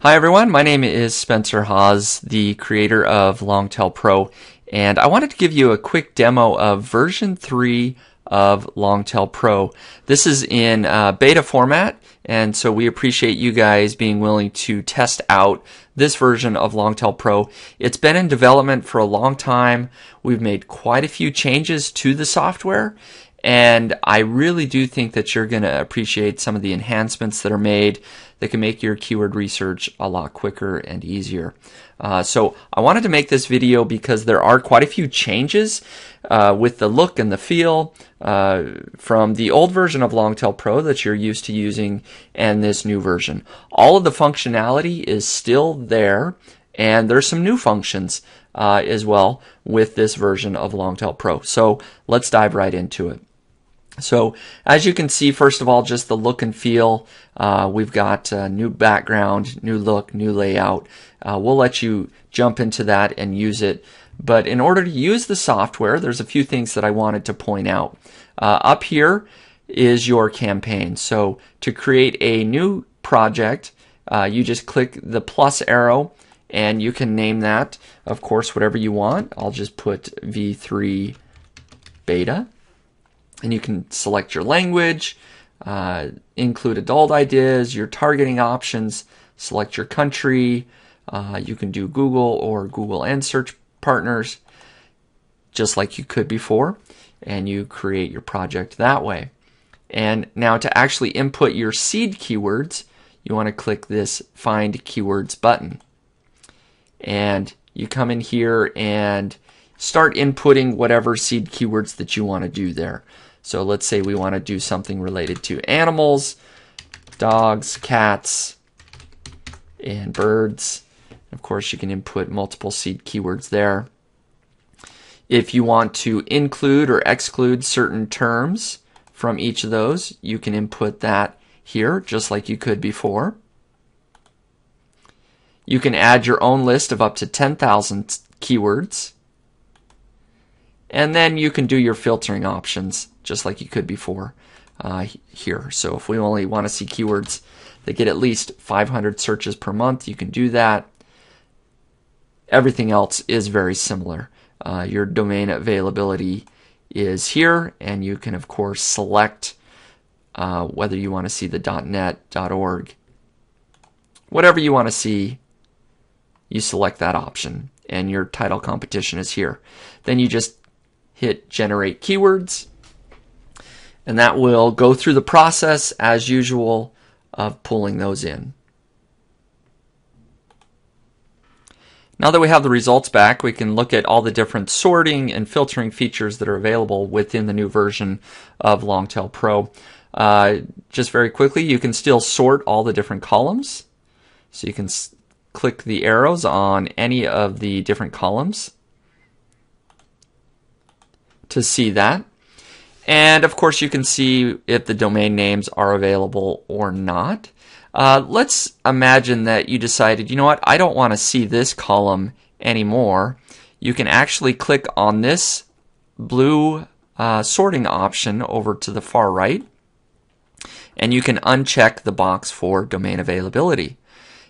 Hi everyone, my name is Spencer Haws, the creator of Longtail Pro, and I wanted to give you a quick demo of version 3 of Longtail Pro. This is in beta format, and so we appreciate you guys being willing to test out this version of Longtail Pro. It's been in development for a long time. We've made quite a few changes to the software, and I really do think that you're going to appreciate some of the enhancements that are made that can make your keyword research a lot quicker and easier. So I wanted to make this video because there are quite a few changes with the look and the feel from the old version of Longtail Pro that you're used to using and this new version. All of the functionality is still there, and there's some new functions as well with this version of Longtail Pro. So let's dive right into it. So as you can see, first of all, just the look and feel. We've got new background, new look, new layout. We'll let you jump into that and use it. But in order to use the software, there's a few things that I wanted to point out. Up here is your campaign. So to create a new project, you just click the plus arrow and you can name that, of course, whatever you want. I'll just put V3 Beta. And you can select your language, include adult ideas, your targeting options, select your country. You can do Google or Google and search partners, just like you could before, and you create your project that way. And now to actually input your seed keywords, you want to click this Find Keywords button. And you come in here and start inputting whatever seed keywords that you want to do there. So let's say we want to do something related to animals, dogs, cats, and birds. Of course, you can input multiple seed keywords there. If you want to include or exclude certain terms from each of those, you can input that here, just like you could before. You can add your own list of up to 10,000 keywords. And then you can do your filtering options just like you could before here. So if we only want to see keywords that get at least 500 searches per month, you can do that. Everything else is very similar. Your domain availability is here, and you can of course select whether you want to see the .net, .org. Whatever you want to see, you select that option, and your title competition is here. Then you just hit Generate Keywords, and that will go through the process as usual of pulling those in. Now that we have the results back, we can look at all the different sorting and filtering features that are available within the new version of Longtail Pro. Just very quickly, you can still sort all the different columns. So you can click the arrows on any of the different columns to see that. And of course you can see if the domain names are available or not. Let's imagine that you decided, you know what, I don't want to see this column anymore. You can actually click on this blue sorting option over to the far right, and you can uncheck the box for domain availability.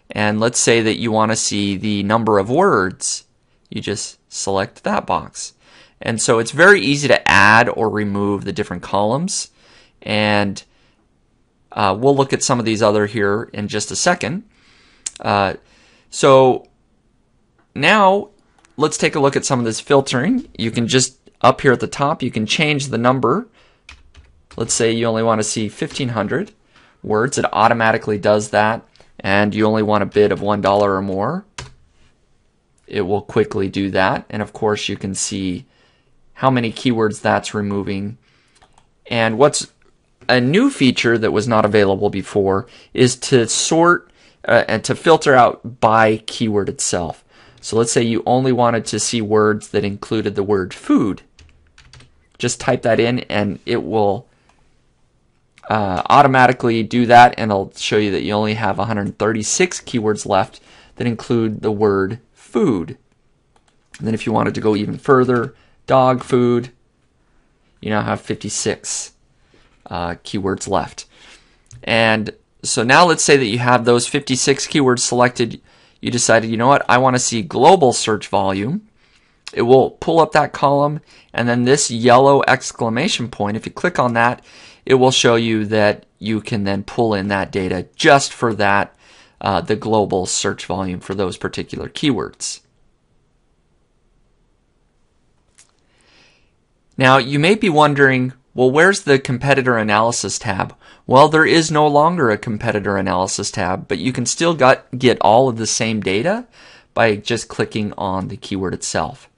And let's say that you want to see the number of words. You just select that box. And so it's very easy to add or remove the different columns. And we'll look at some of these other here in just a second. So now let's take a look at some of this filtering. You can just, up here at the top, you can change the number. Let's say you only want to see 1,500 words. It automatically does that. And you only want a bid of $1 or more. It will quickly do that. And of course you can see how many keywords that's removing. And what's a new feature that was not available before is to sort and to filter out by keyword itself. So let's say you only wanted to see words that included the word food. Just type that in and it will automatically do that, and it'll show you that you only have 136 keywords left that include the word food. And then if you wanted to go even further, dog food, you now have 56 keywords left. And So now let's say that you have those 56 keywords selected. You decided, you know what, I want to see global search volume. It will pull up that column, and then this yellow exclamation point, if you click on that, it will show you that you can then pull in that data just for that, the global search volume for those particular keywords. Now, you may be wondering, well, where's the competitor analysis tab? Well, there is no longer a competitor analysis tab, but you can still get all of the same data by just clicking on the keyword itself.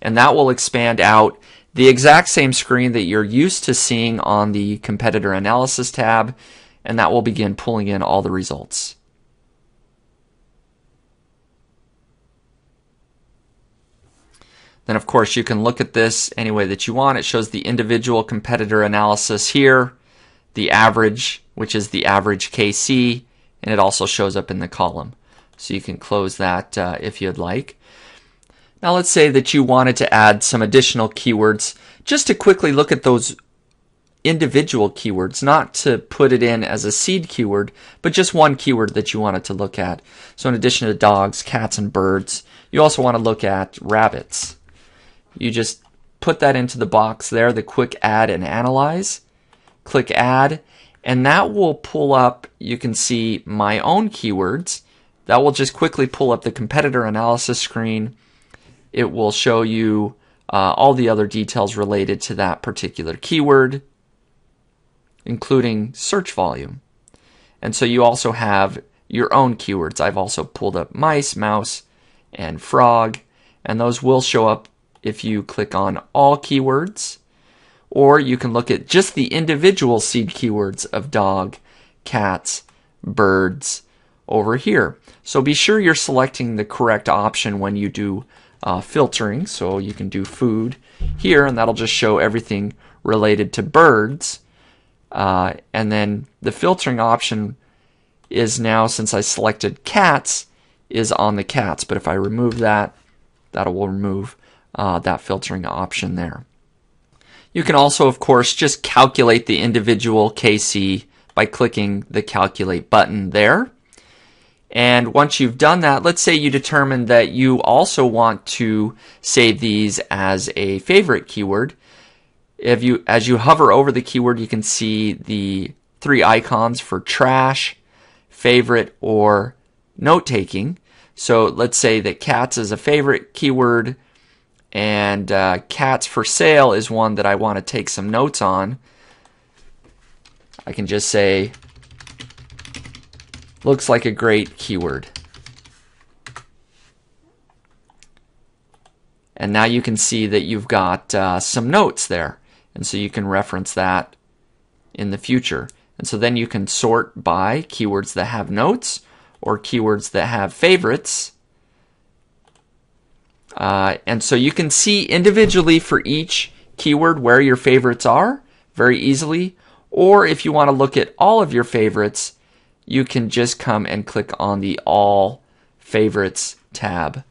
And that will expand out the exact same screen that you're used to seeing on the competitor analysis tab, and that will begin pulling in all the results. Then of course you can look at this any way that you want. It shows the individual competitor analysis here, the average, which is the average KC, and it also shows up in the column. So you can close that if you'd like. Now let's say that you wanted to add some additional keywords just to quickly look at those individual keywords, not to put it in as a seed keyword, but just one keyword that you wanted to look at. So in addition to dogs, cats, and birds, you also want to look at rabbits. You just put that into the box there, the quick add and analyze. Click add, and that will pull up, you can see my own keywords. That will just quickly pull up the competitor analysis screen. It will show you all the other details related to that particular keyword, including search volume. And so you also have your own keywords. I've also pulled up mice, mouse, and frog, and those will show up if you click on all keywords, or you can look at just the individual seed keywords of dog, cats, birds over here. So be sure you're selecting the correct option when you do filtering. So you can do food here, and that'll just show everything related to birds. And then the filtering option is now, since I selected cats, is on the cats. But if I remove that, that will remove that filtering option there. You can also, of course, just calculate the individual KC by clicking the calculate button there. And once you've done that, let's say you determine that you also want to save these as a favorite keyword. As you hover over the keyword, you can see the three icons for trash, favorite, or note-taking. So let's say that cats is a favorite keyword, and cats for sale is one that I want to take some notes on. I can just say, looks like a great keyword. And now you can see that you've got some notes there. And so you can reference that in the future. And so then you can sort by keywords that have notes or keywords that have favorites. And so you can see individually for each keyword where your favorites are very easily. Or if you want to look at all of your favorites, you can just come and click on the All Favorites tab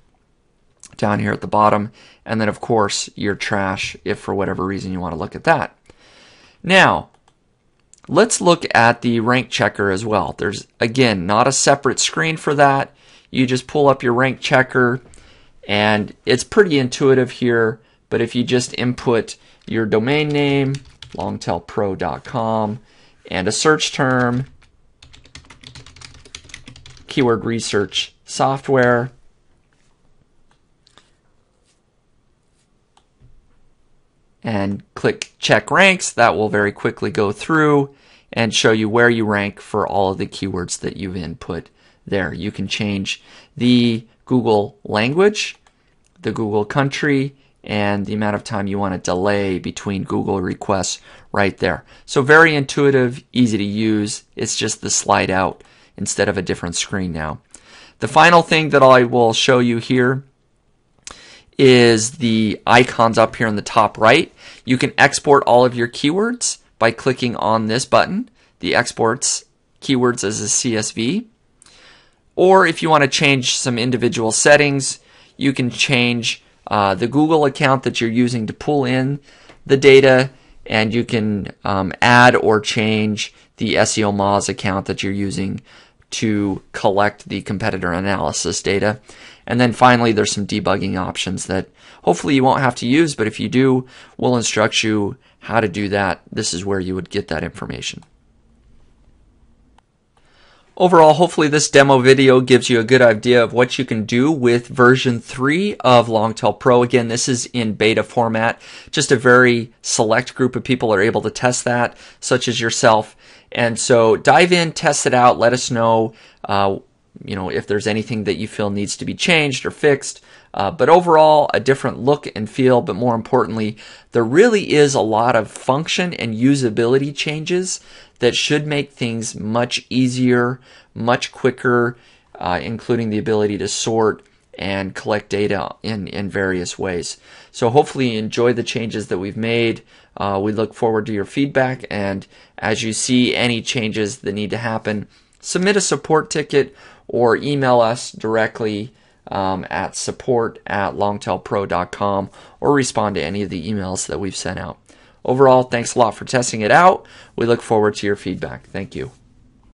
down here at the bottom. And then, of course, your trash, if for whatever reason you want to look at that. Now, let's look at the rank checker as well. There's, again, not a separate screen for that. You just pull up your rank checker, and it's pretty intuitive here. But if you just input your domain name, longtailpro.com, and a search term, keyword research software, and click check ranks, that will very quickly go through and show you where you rank for all of the keywords that you've input there. You can change the Google language, the Google country, and the amount of time you want to delay between Google requests right there. So very intuitive, easy to use. It's just the slide out instead of a different screen now. The final thing that I will show you here is the icons up here in the top right. You can export all of your keywords by clicking on this button, the exports keywords as a CSV. Or if you want to change some individual settings, you can change the Google account that you're using to pull in the data, and you can add or change the SEO Moz account that you're using to collect the competitor analysis data. And then finally, there's some debugging options that hopefully you won't have to use, but if you do, we'll instruct you how to do that. This is where you would get that information. Overall, hopefully this demo video gives you a good idea of what you can do with version 3 of Longtail Pro. Again, this is in beta format. Just a very select group of people are able to test that, such as yourself. And so dive in, test it out, let us know, if there's anything that you feel needs to be changed or fixed. But overall, a different look and feel, but more importantly, there really is a lot of function and usability changes that should make things much easier, much quicker, including the ability to sort and collect data in various ways. So hopefully you enjoy the changes that we've made. We look forward to your feedback, and as you see any changes that need to happen, submit a support ticket or email us directly at support@longtailpro.com, or respond to any of the emails that we've sent out. Overall, thanks a lot for testing it out. We look forward to your feedback. Thank you.